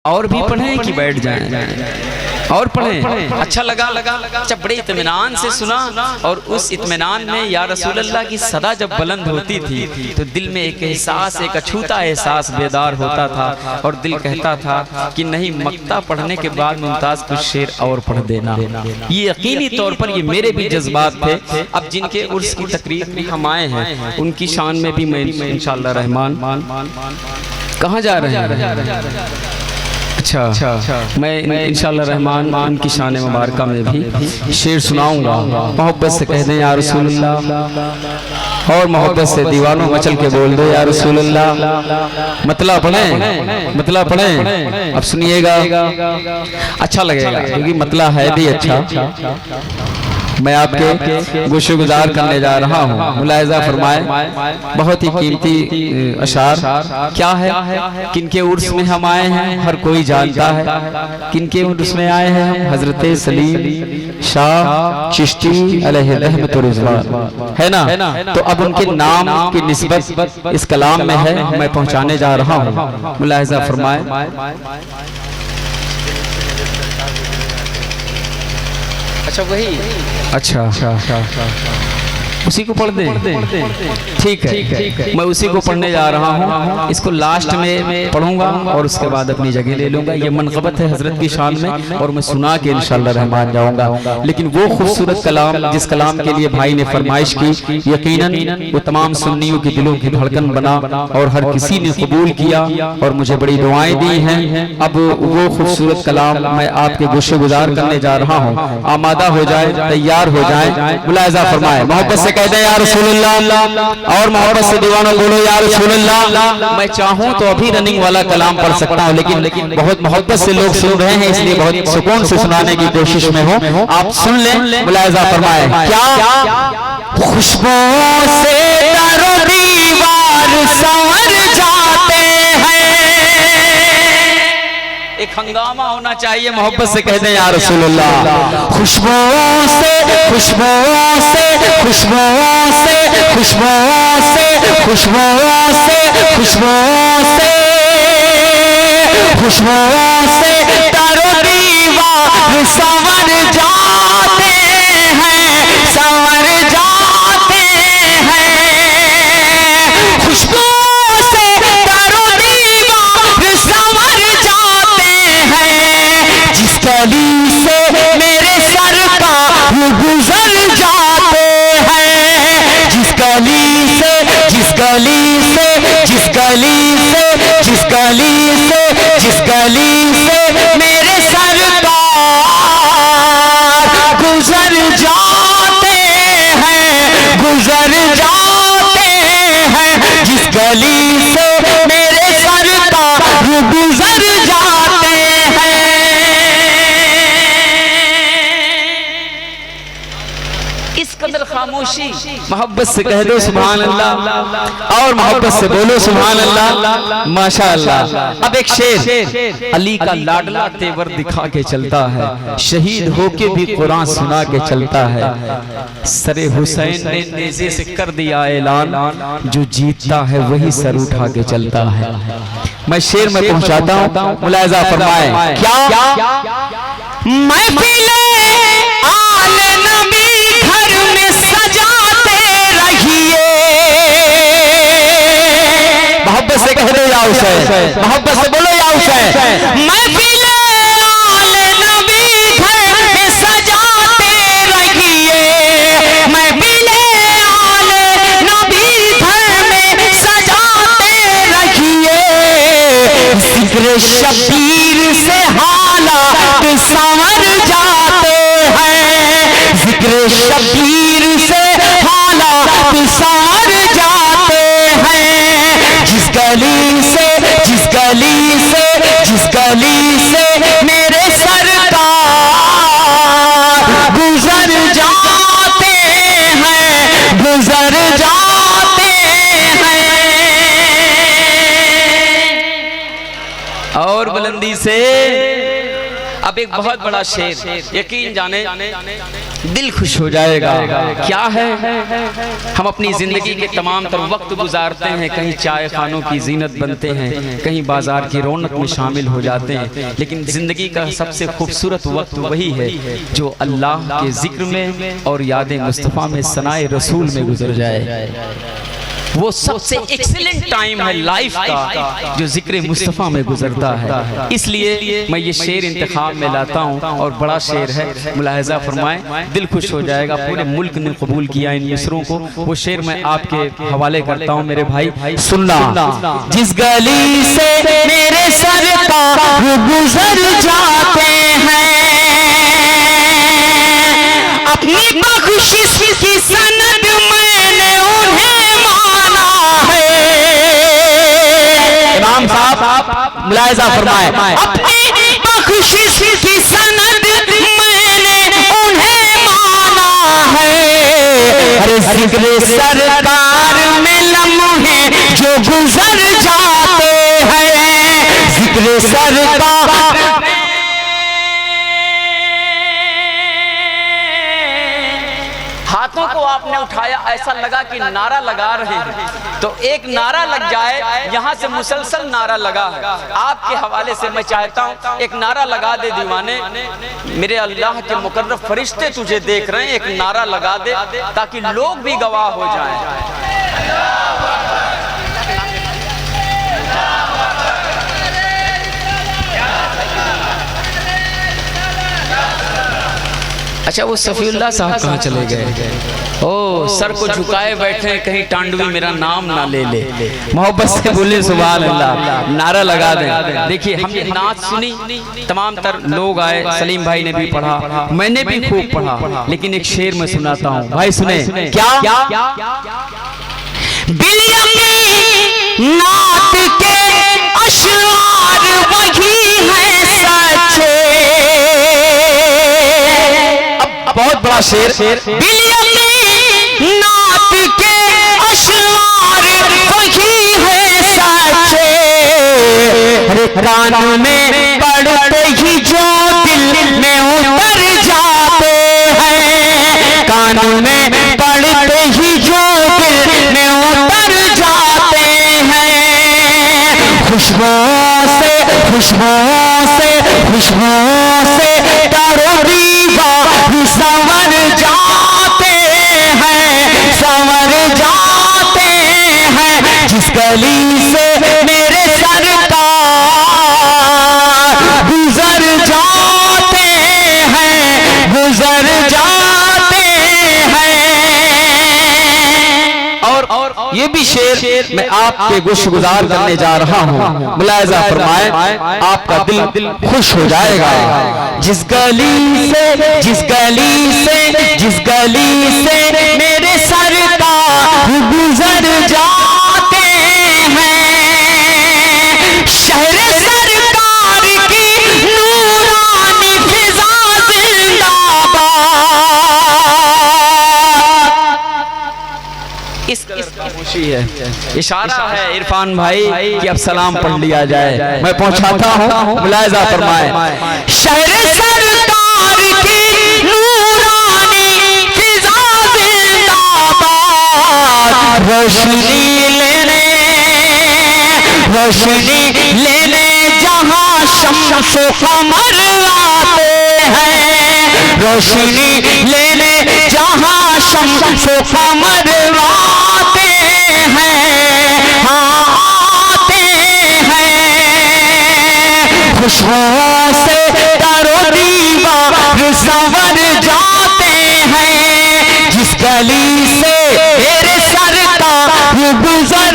और भी पढ़ें कि बैठ जाएं? और पढ़ें? अच्छा लगा? अच्छा, बड़े इत्मीनान से सुना। और उस इत्मीनान में या रसूल अल्लाह की सदा जब बुलंद होती थी तो दिल में एक एहसास, एक अछूता एहसास बेदार होता था और दिल कहता था कि नहीं, मक्ता पढ़ने के बाद मुमताज़ कुछ शेर और पढ़ देना। ये यकीनी तौर पर ये मेरे भी जज्बात थे। अब जिनके उर्स की तकरीर में हम आए हैं उनकी शान में भी मैं इंशाअल्लाह रहमान कहाँ जा रहे हैं? अच्छा, मैं इंशाअल्लाह रहमान उनकी शान मुबारका में भी शेर सुनाऊंगा। मोहब्बत से कह दें या रसूलुल्लाह, और मोहब्बत से दीवानों मचल के बोल दो या रसूलुल्लाह। मतलब पढ़ें, अब सुनिएगा, अच्छा लगेगा क्योंकि मतलब है भी अच्छा। मैं आपके गुशुगुजार करने जा रहा हूँ। मुलाहिजा फरमाए, बहुत ही कीमती अशार। क्या है? किनके उर्स में हम आए हैं हर कोई जानता है। किनके उर्स में आए हैं हम? हजरत सलीम शाह चिश्ती अलैहि रहमत व रिज़वान, है ना? तो अब उनके नाम की निस्बत इस कलाम में है, मैं पहुँचाने जा रहा हूँ। मुलाहिजा फरमाए। अच्छा, वही, अच्छा, उसी को पढ़ दें? ठीक है, मैं उसी को पढ़ने जा रहा हूँ। इसको लास्ट में पढ़ूंगा और उसके बाद अपनी जगह ले लूंगा। ये मनक़बत है हजरत की शान में और मैं सुना के इंशाअल्लाह रहमान जाऊंगा। लेकिन वो खूबसूरत कलाम जिस कलाम के लिए भाई ने फरमाइश की, यकीनन वो तमाम सुन्नियों के दिलों की धड़कन बना और हर किसी ने कबूल किया और मुझे बड़ी दुआएं दी हैं। अब वो खूबसूरत कलाम मैं आपके गुस्से गुजार करने जा रहा हूँ। आमादा हो जाए, तैयार हो जाए। मुलाहिजा फरमाए, मोहब्बत से कह दे या रसूलुल्लाह, और मोहब्बत से दीवानों बोलो या रसूलुल्लाह। मैं चाहूं तो अभी रनिंग वाला कलाम पढ़ सकता हूं, लेकिन बहुत मोहब्बत से लोग सुन रहे हैं इसलिए बहुत सुकून से सुनाने की कोशिश में हूं। आप सुन लें। मुलाहिजा फरमाए, क्या खुशबू से दरो दीवार संवर जाते हैं। एक हंगामा होना चाहिए। मोहब्बत से कह दें या रसूलुल्लाह। खुशबू से, खुशबू से, खुशबू से, खुशबू से, खुशबू से, खुशबू से, खुशबू से तारो दीवार संवर जाते हैं, संवर जाते हैं। खुशबू से तारो दीवार संवर जाते हैं। जिस गली से मेरे सरकार गुजर जाते हैं, जिस गली से, जिस गली से, जिस गली से, जिस गली से, जिस गली से मेरे सरकार गुजर जाते हैं, गुजर जाते हैं। जिस गली से मेरे सरकार गुजर जाते हैं। इस कदर खामोशी। मोहब्बत से कह दो सुभान अल्लाह, और मोहब्बत से बोलो सुभान अल्लाह, माशाअल्लाह। अब एक शेर, अली का लाडला तेवर दिखा के चलता है, शहीद होके भी कुरान सुना के चलता है। सरे हुसैन ने नेज़े से कर दिया ऐलान, जो जीतता है वही सर उठा के चलता है। मैं शेर में पहुंचाता हूँ। मुलाहिजा फरमाए, क्या महफिले आले नबी घर में सजाते रहिए। मोहब्बत से कह दो या हुसैन, मोहब्बत से बोलो या हुसैन। महफिले आले नबी घर में सजाते रहिए, महफिले आले नबी घर में सजाते रहिए। जिक्र शबीर से हालात संवर जाते हैं, जिक्र शबीर से हालात संवर जाते हैं। जिस गली से, जिस गली से, जिस गली से मेरे सरकार गुजर जाते हैं, गुजर जाते हैं। और बुलंदी से अब एक बहुत बड़ा शेर, यकीन जाने दिल खुश हो जाएगा। क्या है, हम अपनी जिंदगी के तमाम तर वक्त गुजारते हैं, कहीं चाय खानों की जीनत बनते हैं, कहीं बाजार की रौनक में शामिल हो जाते हैं, लेकिन जिंदगी का सबसे खूबसूरत वक्त वही है जो अल्लाह के जिक्र में और याद मुस्तफ़ा में सनाए रसूल में गुजर जाए। वो सबसे एक्सीलेंट टाइम है लाइफ का जो जिक्र मुस्तफ़ा में गुजरता है। इसलिए मैं ये शेर इंतखाब में लाता हूँ और बड़ा शेर है, मुलाहजा फरमाएं, दिल खुश हो जाएगा। पूरे मुल्क ने कबूल किया इन मिसरों को। वो शेर मैं आपके हवाले करता हूँ मेरे भाई, सुनना। जिस गली से मेरे सरकार गुजर जाते हैं, अपनी बख्शिश की सनद मैंने उन्हें इमाम साहब मुलाहिजा फरमाए, अपनी बख्शिश की सनद मैंने उन्हें माना है। अरे जिक्र सरकार में लम्हे जो गुजर जाते हैं, जिक्र सरकार हाथों को आपने उठाया, ऐसा लगा कि नारा लगा रहे हैं। तो एक नारा लग जाए, यहाँ से मुसलसल नारा लगा है। आपके हवाले से मैं चाहता हूँ एक नारा लगा दे दीवाने, मेरे अल्लाह के मुकर्रब फरिश्ते तुझे देख रहे हैं, एक नारा लगा दे ताकि लोग भी गवाह हो जाएं। अच्छा, वो सफीउल्लाह साहब कहाँ चले गए? ओ, सर को झुकाए बैठे, कहीं टांडवी मेरा नाम ना ले ले। मोहब्बत से बोले सुभान अल्लाह, नारा लगा दें। देखिए, हमने नात सुनी, तमाम तर लोग आए, सलीम भाई ने भी पढ़ा, मैंने भी खूब पढ़ा, लेकिन एक शेर में सुनाता हूँ भाई, सुने। क्या नात के अशआर वही है सच्चे। बहुत बड़ा शेर, नात के अशआर वही है सच्चे। कान में पढ़ते ही जो दिल में उतर जाते हैं, कान में पढ़ते ही जो दिल में उतर जाते हैं। खुशबुओं से खुशबुओं से खुशबुओं से तारोरी संवर जाते हैं, संवर जाते हैं। जिस गली से मेरे सरकार गुजर जाते हैं, गुजर जाते हैं। और ये भी शेर मैं आपके गुशगुजार करने जा रहा हूँ, मुलाहिजा फरमाए, आपका दिल खुश हो जाएगा। जिस गली से जिस गली से जिस गली से मेरे सरकार गुजर जाते हैं, शहर सरकार की नूरानी फिजा जिंदाबाद। इसकी खुशी है, इशारा है इरफान भाई कि अब सलाम पढ़ लिया जाए। मैं पहुंचाता हूँ, मुलाहिजा फरमाए, शहर सरकार की नूरानी फिजा जिंदाबाद। रोशनी लेने जहाँ शम्स कमर आते हैं, रोशनी लेने जहाँ शम्स कमर आते हैं, आते हैं। खुशबुओं से तारो दीवार संवर जाते हैं। जिस गली से मेरे सरकार गुजर